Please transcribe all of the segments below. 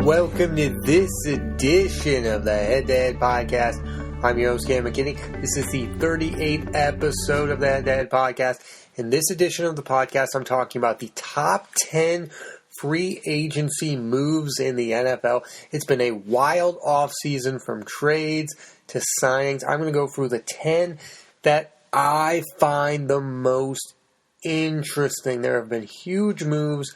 Welcome to this edition of the Head to Head Podcast. I'm your host, Cam McKinney. This is the 38th episode of the Head to Head Podcast. In this edition of the podcast, I'm talking about the top 10 free agency moves in the NFL. It's been a wild offseason from trades to signings. I'm going to go through the 10 that I find the most interesting. There have been huge moves,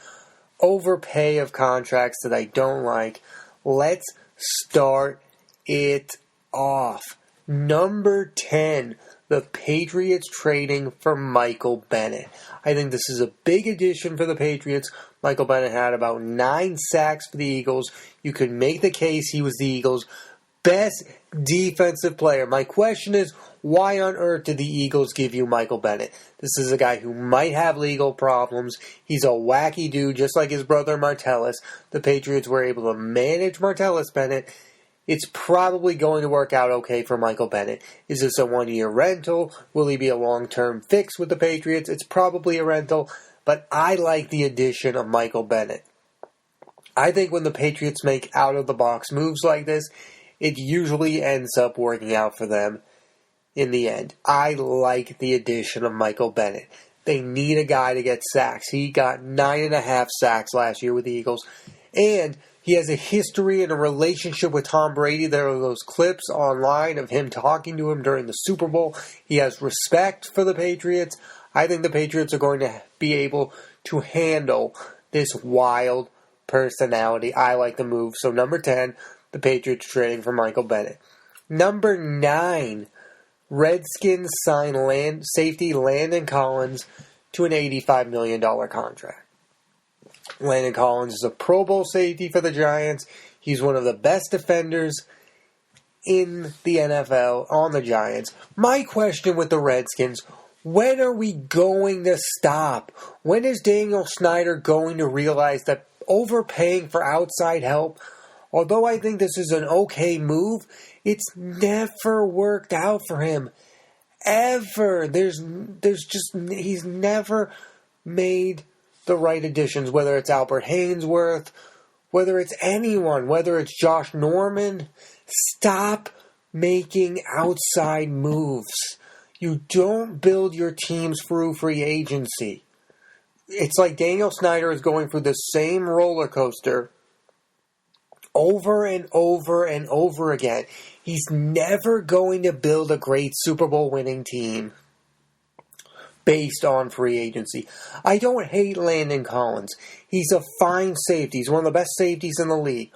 overpay of contracts that I don't like. Let's start it off. Number 10, the Patriots trading for Michael Bennett. I think this is a big addition for the Patriots. Michael Bennett had about 9 sacks for the Eagles. You could make the case he was the Eagles' best defensive player. My question is, why on earth did the Eagles give you Michael Bennett? This is a guy who might have legal problems. He's a wacky dude, just like his brother Martellus. The Patriots were able to manage Martellus Bennett. It's probably going to work out okay for Michael Bennett. Is this a one-year rental? Will he be a long-term fix with the Patriots? It's probably a rental, but I like the addition of Michael Bennett. I think when the Patriots make out-of-the-box moves like this, it usually ends up working out for them in the end. I like the addition of Michael Bennett. They need a guy to get sacks. He got 9.5 sacks last year with the Eagles. And he has a history and a relationship with Tom Brady. There are those clips online of him talking to him during the Super Bowl. He has respect for the Patriots. I think the Patriots are going to be able to handle this wild personality. I like the move. So number 10, the Patriots trading for Michael Bennett. Number 9, Redskins sign safety Landon Collins to an $85 million contract. Landon Collins is a Pro Bowl safety for the Giants. He's one of the best defenders in the NFL on the Giants. My question with the Redskins, when are we going to stop? When is Daniel Snyder going to realize that overpaying for outside help, although I think this is an okay move, it's never worked out for him. Ever. He's never made the right additions, whether it's Albert Haynesworth, whether it's anyone, whether it's Josh Norman. Stop making outside moves. You don't build your teams through free agency. It's like Daniel Snyder is going through the same roller coaster over and over and over again. He's never going to build a great Super Bowl winning team based on free agency. I don't hate Landon Collins. He's a fine safety. He's one of the best safeties in the league.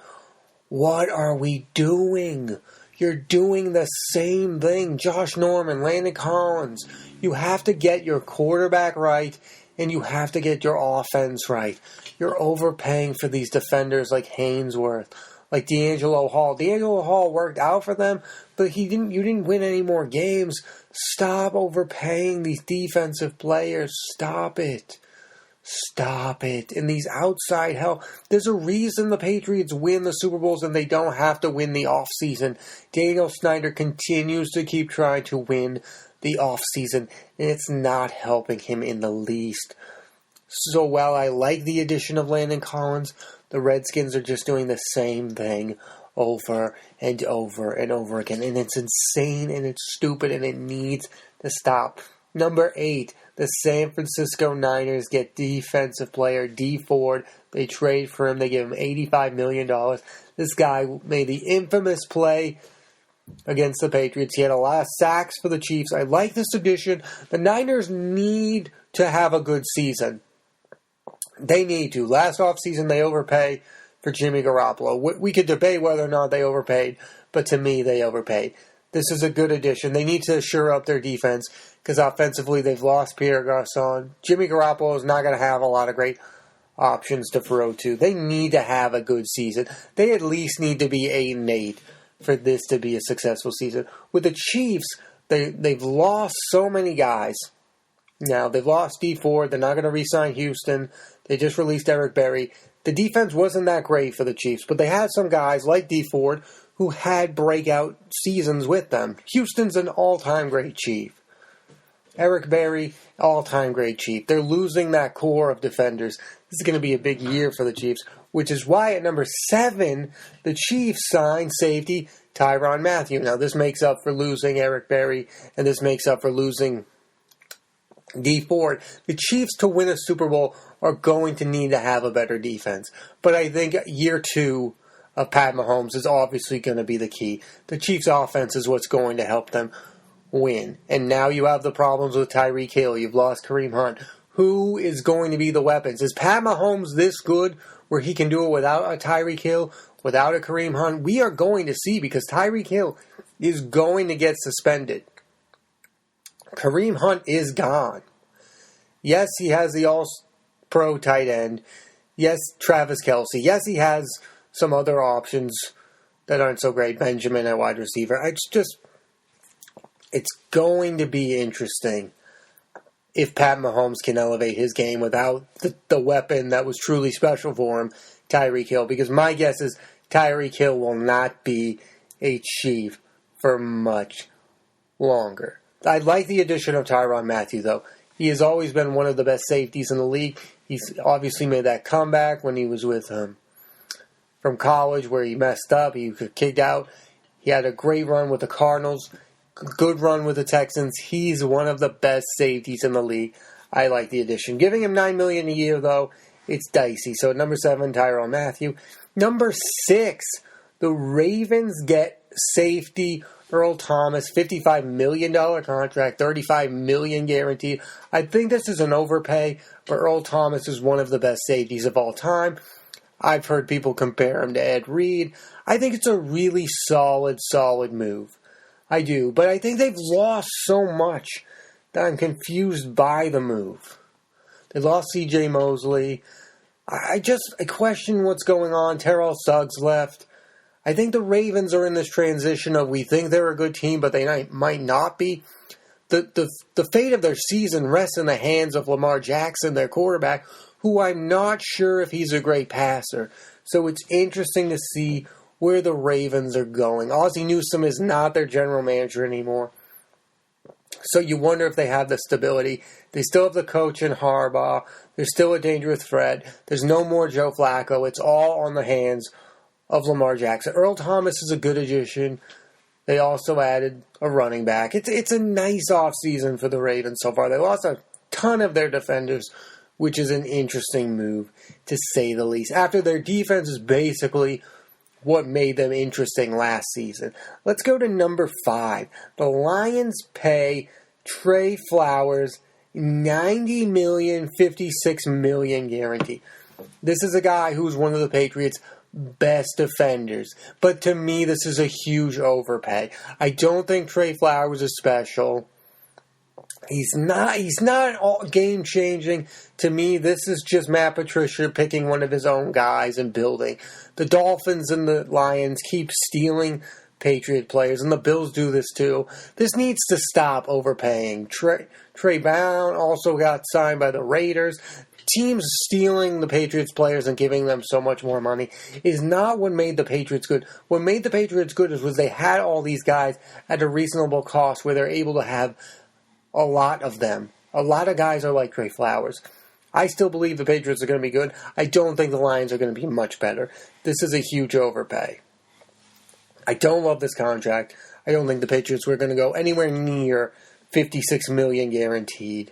What are we doing? You're doing the same thing. Josh Norman, Landon Collins. You have to get your quarterback right, and you have to get your offense right. You're overpaying for these defenders like Haynesworth, like D'Angelo Hall. D'Angelo Hall worked out for them, but you didn't win any more games. Stop overpaying these defensive players. Stop it. Stop it. And these outside help. There's a reason the Patriots win the Super Bowls and they don't have to win the offseason. Daniel Snyder continues to keep trying to win the offseason, and it's not helping him in the least. So while I like the addition of Landon Collins, the Redskins are just doing the same thing over and over and over again. And it's insane and it's stupid and it needs to stop. Number 8, the San Francisco Niners get defensive player D Ford. They trade for him. They give him $85 million. This guy made the infamous play against the Patriots. He had a lot of sacks for the Chiefs. I like this addition. The Niners need to have a good season. They need to. Last offseason, they overpay for Jimmy Garoppolo. We could debate whether or not they overpaid, but to me, they overpaid. This is a good addition. They need to shore up their defense because offensively, they've lost Pierre Garçon. Jimmy Garoppolo is not going to have a lot of great options to throw to. They need to have a good season. They at least need to be 8-8 for this to be a successful season. With the Chiefs, they've lost so many guys. Now, they've lost D Ford. They're not going to re-sign Houston. They just released Eric Berry. The defense wasn't that great for the Chiefs, but they had some guys like D Ford who had breakout seasons with them. Houston's an all-time great Chief. Eric Berry, all-time great Chief. They're losing that core of defenders. This is going to be a big year for the Chiefs, which is why at number 7, the Chiefs signed safety Tyrann Mathieu. Now, this makes up for losing Eric Berry, and this makes up for losing Dee Ford. The Chiefs, to win a Super Bowl, are going to need to have a better defense. But I think year 2 of Pat Mahomes is obviously going to be the key. The Chiefs' offense is what's going to help them win. And now you have the problems with Tyreek Hill. You've lost Kareem Hunt. Who is going to be the weapons? Is Pat Mahomes this good where he can do it without a Tyreek Hill, without a Kareem Hunt? We are going to see, because Tyreek Hill is going to get suspended. Kareem Hunt is gone. Yes, he has the all-pro tight end. Yes, Travis Kelce. Yes, he has some other options that aren't so great. Benjamin at wide receiver. It's going to be interesting if Pat Mahomes can elevate his game without the weapon that was truly special for him, Tyreek Hill. Because my guess is Tyreek Hill will not be a Chief for much longer. I like the addition of Tyrann Mathieu, though. He has always been one of the best safeties in the league. He's obviously made that comeback when he was with from college, where he messed up. He was kicked out. He had a great run with the Cardinals. Good run with the Texans. He's one of the best safeties in the league. I like the addition. Giving him $9 million a year, though, it's dicey. So at number 7, Tyrann Mathieu. Number 6, the Ravens get safety Earl Thomas, $55 million contract, $35 million guaranteed. I think this is an overpay, but Earl Thomas is one of the best safeties of all time. I've heard people compare him to Ed Reed. I think it's a really solid move. I do, but I think they've lost so much that I'm confused by the move. They lost C.J. Mosley. I question what's going on. Terrell Suggs left. I think the Ravens are in this transition of, we think they're a good team, but they might not be. The fate of their season rests in the hands of Lamar Jackson, their quarterback, who I'm not sure if he's a great passer. So it's interesting to see where the Ravens are going. Ozzie Newsome is not their general manager anymore. So you wonder if they have the stability. They still have the coach in Harbaugh. There's still a dangerous threat. There's no more Joe Flacco. It's all on the hands of Lamar Jackson. Earl Thomas is a good addition. They also added a running back. It's a nice offseason for the Ravens so far. They lost a ton of their defenders, which is an interesting move, to say the least. After their defense is basically what made them interesting last season. Let's go to number 5. The Lions pay Trey Flowers $90 million, $56 million guaranteed. This is a guy who's one of the Patriots' best defenders. But to me, this is a huge overpay. I don't think Trey Flowers is special. He's not game changing. To me, this is just Matt Patricia picking one of his own guys and building. The Dolphins and the Lions keep stealing Patriot players, and the Bills do this too. This needs to stop overpaying. Trey Brown also got signed by the Raiders. Teams stealing the Patriots players and giving them so much more money is not what made the Patriots good. What made the Patriots good was they had all these guys at a reasonable cost where they're able to have a lot of them. A lot of guys are like Trey Flowers. I still believe the Patriots are going to be good. I don't think the Lions are going to be much better. This is a huge overpay. I don't love this contract. I don't think the Patriots were going to go anywhere near $56 million guaranteed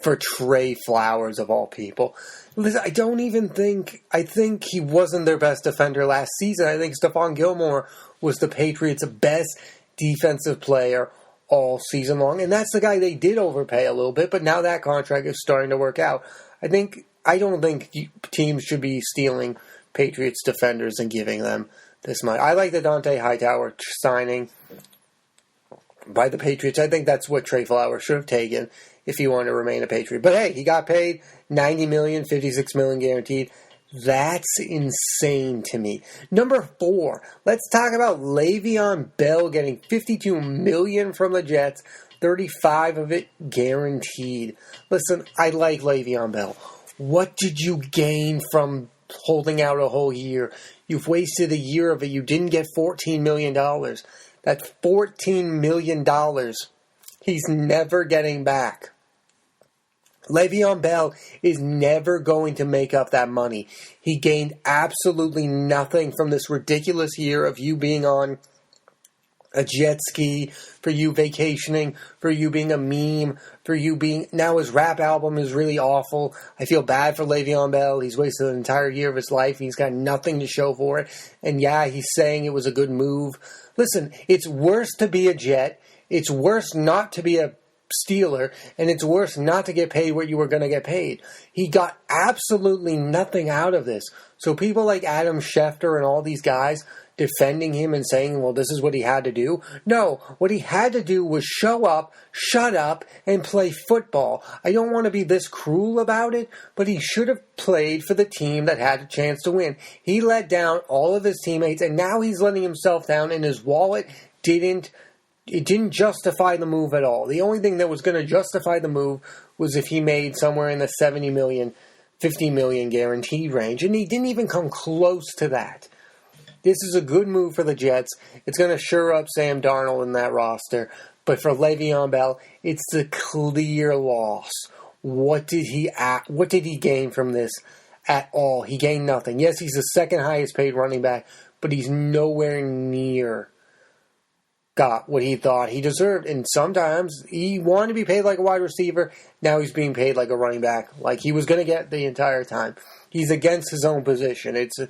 for Trey Flowers, of all people. Listen, I think he wasn't their best defender last season. I think Stephon Gilmore was the Patriots' best defensive player all season long, and that's the guy they did overpay a little bit, but now that contract is starting to work out. I don't think teams should be stealing Patriots defenders and giving them this much. I like the Dante Hightower signing by the Patriots. I think that's what Trey Flowers should have taken if he wanted to remain a Patriot. But hey, he got paid $90 million, $56 million guaranteed. That's insane to me. Number 4, let's talk about Le'Veon Bell getting $52 million from the Jets, 35 of it guaranteed. Listen, I like Le'Veon Bell. What did you gain from holding out a whole year? You've wasted a year of it. You didn't get $14 million. That's $14 million he's never getting back. Le'Veon Bell is never going to make up that money. He gained absolutely nothing from this ridiculous year of you being on a jet ski, for you vacationing, for you being a meme, for you being... Now his rap album is really awful. I feel bad for Le'Veon Bell. He's wasted an entire year of his life. He's got nothing to show for it. And yeah, he's saying it was a good move. Listen, it's worse to be a Jet. It's worse not to be a Steeler, and it's worse not to get paid what you were going to get paid. He got absolutely nothing out of this. So people like Adam Schefter and all these guys defending him and saying, well, this is what he had to do. No, what he had to do was show up, shut up, and play football. I don't want to be this cruel about it, but he should have played for the team that had a chance to win. He let down all of his teammates, and now he's letting himself down, and his wallet didn't justify the move at all. The only thing that was going to justify the move was if he made somewhere in the 70 million, 50 million guaranteed range, and he didn't even come close to that. This is a good move for the Jets. It's going to shore up Sam Darnold in that roster, but for Le'Veon Bell, it's a clear loss. What did he gain from this at all? He gained nothing. Yes, he's the second highest paid running back, but he's nowhere near got what he thought he deserved. And sometimes he wanted to be paid like a wide receiver. Now he's being paid like a running back, like he was going to get the entire time. He's against his own position. It's a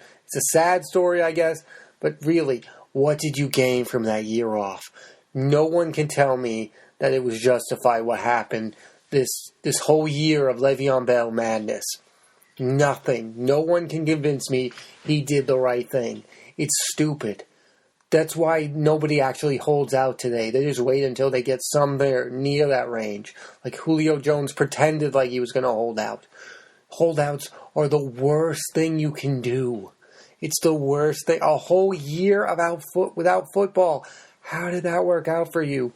sad story, I guess, but really, what did you gain from that year off? No one can tell me that it was justified what happened this whole year of Le'Veon Bell madness. Nothing. No one can convince me he did the right thing. It's stupid. That's why nobody actually holds out today. They just wait until they get somewhere near that range. Like Julio Jones pretended like he was going to hold out. Holdouts are the worst thing you can do. It's the worst thing. A whole year without football. How did that work out for you?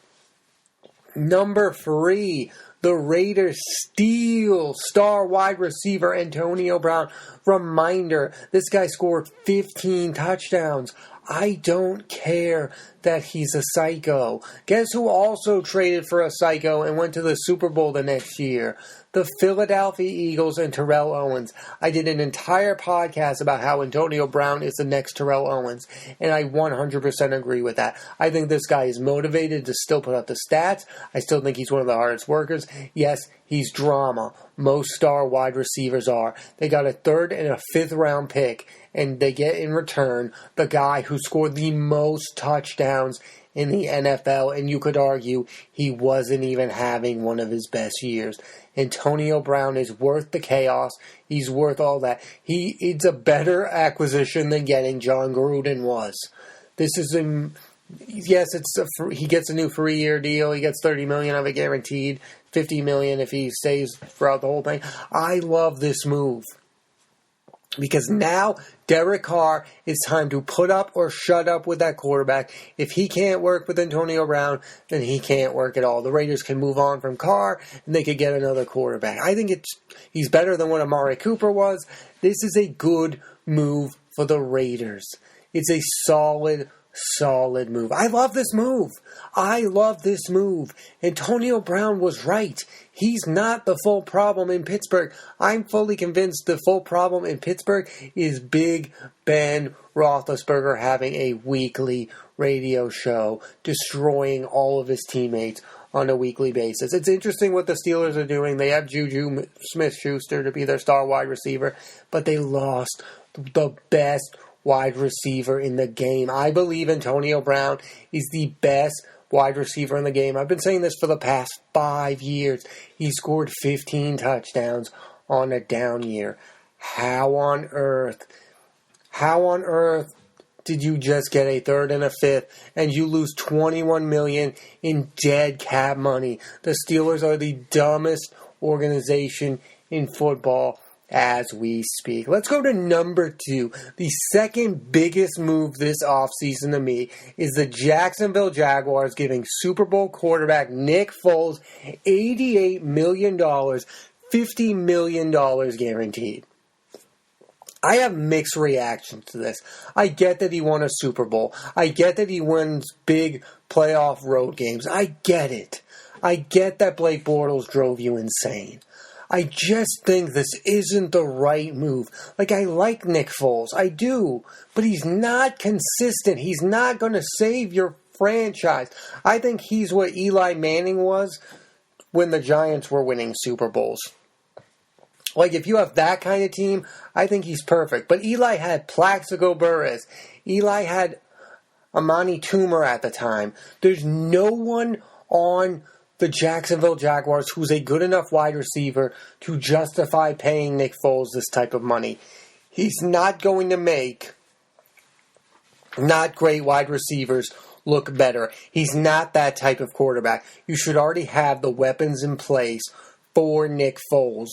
Number 3, the Raiders steal star wide receiver Antonio Brown. Reminder, this guy scored 15 touchdowns. I don't care that he's a psycho. Guess who also traded for a psycho and went to the Super Bowl the next year? The Philadelphia Eagles and Terrell Owens. I did an entire podcast about how Antonio Brown is the next Terrell Owens, and I 100% agree with that. I think this guy is motivated to still put up the stats. I still think he's one of the hardest workers. Yes, he's drama. Most star wide receivers are. They got a 3rd and a 5th round pick, and they get in return the guy who scored the most touchdowns in the NFL, and you could argue he wasn't even having one of his best years. Antonio Brown is worth the chaos. He's worth all that. It's a better acquisition than getting John Gruden was. This is yes, he gets a new 3-year deal. He gets $30 million of it guaranteed, $50 million if he stays throughout the whole thing. I love this move. Because now, Derek Carr, it's time to put up or shut up with that quarterback. If he can't work with Antonio Brown, then he can't work at all. The Raiders can move on from Carr, and they could get another quarterback. I think he's better than what Amari Cooper was. This is a good move for the Raiders. It's a solid move. I love this move. Antonio Brown was right. He's not the full problem in Pittsburgh. I'm fully convinced the full problem in Pittsburgh is Big Ben Roethlisberger having a weekly radio show, destroying all of his teammates on a weekly basis. It's interesting what the Steelers are doing. They have Juju Smith-Schuster to be their star wide receiver, but they lost the best wide receiver in the game. I believe Antonio Brown is the best wide receiver in the game. I've been saying this for the past 5 years. He scored 15 touchdowns on a down year. How on earth did you just get a 3rd and a 5th and you lose $21 million in dead cap money? The Steelers are the dumbest organization in football as we speak. Let's go to number 2. The second biggest move this offseason to me is the Jacksonville Jaguars giving Super Bowl quarterback Nick Foles $88 million, $50 million guaranteed. I have mixed reactions to this. I get that he won a Super Bowl. I get that he wins big playoff road games. I get it. I get that Blake Bortles drove you insane. I just think this isn't the right move. Like, I like Nick Foles. I do. But he's not consistent. He's not going to save your franchise. I think he's what Eli Manning was when the Giants were winning Super Bowls. Like, if you have that kind of team, I think he's perfect. But Eli had Plaxico Burress. Eli had Amani Toomer at the time. There's no one on the Jacksonville Jaguars who's a good enough wide receiver to justify paying Nick Foles this type of money. He's not going to make not great wide receivers look better. He's not that type of quarterback. You should already have the weapons in place for Nick Foles.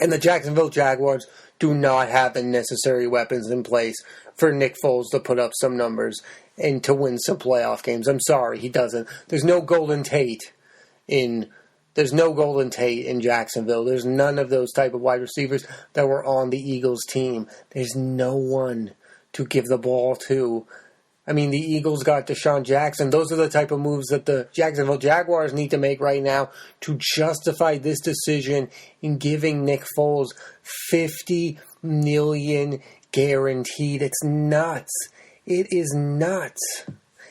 And the Jacksonville Jaguars do not have the necessary weapons in place for Nick Foles to put up some numbers and to win some playoff games. I'm sorry, he doesn't. There's no Golden Tate in Jacksonville. There's none of those type of wide receivers that were on the Eagles team. There's no one to give the ball to. I mean, the Eagles got Deshaun Jackson. Those are the type of moves that the Jacksonville Jaguars need to make right now to justify this decision in giving Nick Foles $50 million guaranteed. It's nuts. It is nuts.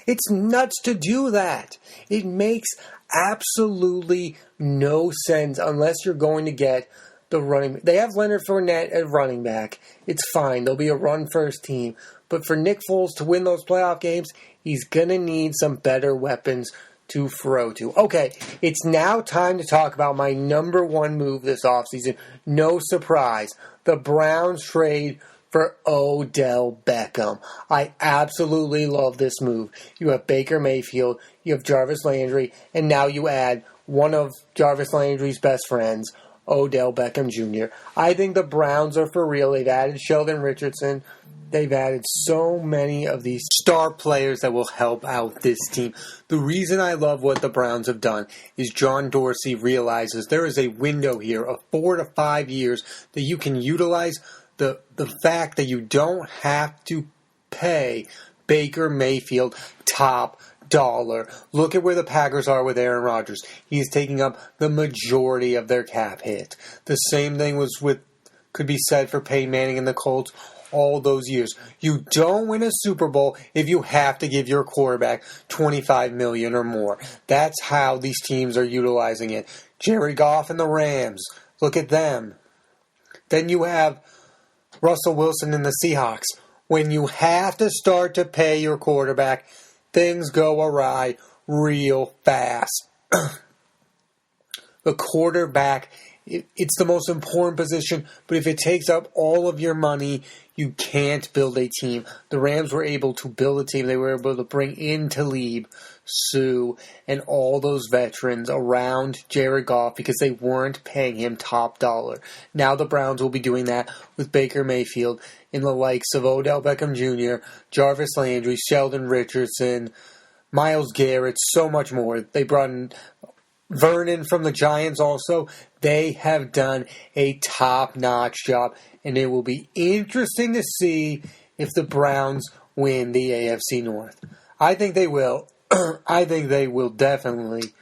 It's nuts to do that. It makes absolutely no sense unless you're going to get the running. They have Leonard Fournette at running back. It's fine. They'll be a run-first team. But for Nick Foles to win those playoff games, he's going to need some better weapons to throw to. Okay, it's now time to talk about my number one move this offseason. No surprise. The Browns trade for Odell Beckham. I absolutely love this move. You have Baker Mayfield, you have Jarvis Landry, and now you add one of Jarvis Landry's best friends, Odell Beckham Jr. I think the Browns are for real. They've added Sheldon Richardson. They've added so many of these star players that will help out this team. The reason I love what the Browns have done is John Dorsey realizes there is a window here of 4 to 5 years that you can utilize the fact that you don't have to pay Baker Mayfield top dollar. Look at where the Packers are with Aaron Rodgers. He is taking up the majority of their cap hit. The same thing could be said for Peyton Manning and the Colts all those years. You don't win a Super Bowl if you have to give your quarterback $25 million or more. That's how these teams are utilizing it. Jared Goff and the Rams. Look at them. Then you have Russell Wilson and the Seahawks. When you have to start to pay your quarterback, things go awry real fast. The quarterback, it's the most important position, but if it takes up all of your money, you can't build a team. The Rams were able to build a team. They were able to bring in Talib, Sue, and all those veterans around Jared Goff because they weren't paying him top dollar. Now the Browns will be doing that with Baker Mayfield and the likes of Odell Beckham Jr., Jarvis Landry, Sheldon Richardson, Myles Garrett, so much more. They brought in Vernon from the Giants also. They have done a top-notch job, and it will be interesting to see if the Browns win the AFC North. I think they will. I think they will definitely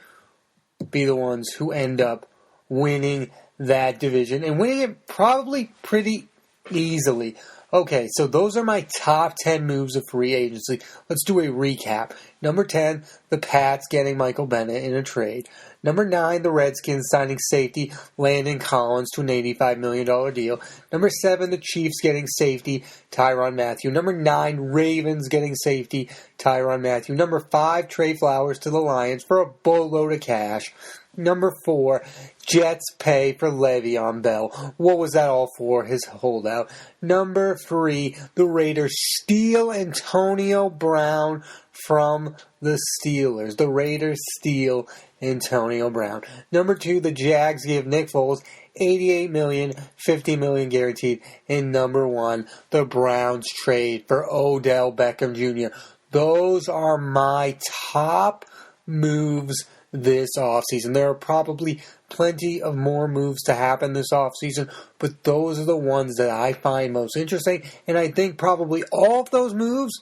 be the ones who end up winning that division, and winning it probably pretty easily. Okay, so those are my top 10 moves of free agency. Let's do a recap. Number 10, the Pats getting Michael Bennett in a trade. Number 9, the Redskins signing safety Landon Collins to an $85 million deal. Number 7, the Chiefs getting safety Tyrann Mathieu. Number 9, Ravens getting safety Tyrann Mathieu. Number 5, Trey Flowers to the Lions for a boatload of cash. Number 4, Jets pay for Le'Veon Bell. What was that all for? His holdout. Number 3, the Raiders steal Antonio Brown from the Steelers. The Raiders steal Antonio Brown. Number 2, the Jags give Nick Foles $88 million, $50 million guaranteed. And number 1, the Browns trade for Odell Beckham Jr. Those are my top moves this offseason. There are probably plenty of more moves to happen this offseason, but those are the ones that I find most interesting, and I think probably all of those moves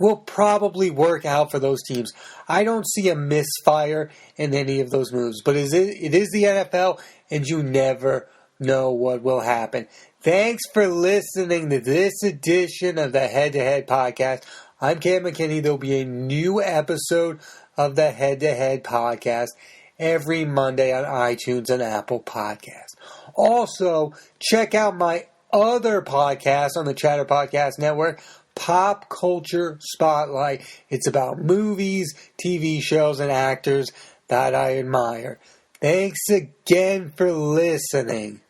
will probably work out for those teams. I don't see a misfire in any of those moves, but it is the NFL, and you never know what will happen. Thanks for listening to this edition of the Head to Head podcast. I'm Cam McKinney. There'll be a new episode of the Head to Head podcast every Monday on iTunes and Apple Podcasts. Also, check out my other podcast on the Chatter Podcast Network, Pop Culture Spotlight. It's about movies, TV shows, and actors that I admire. Thanks again for listening.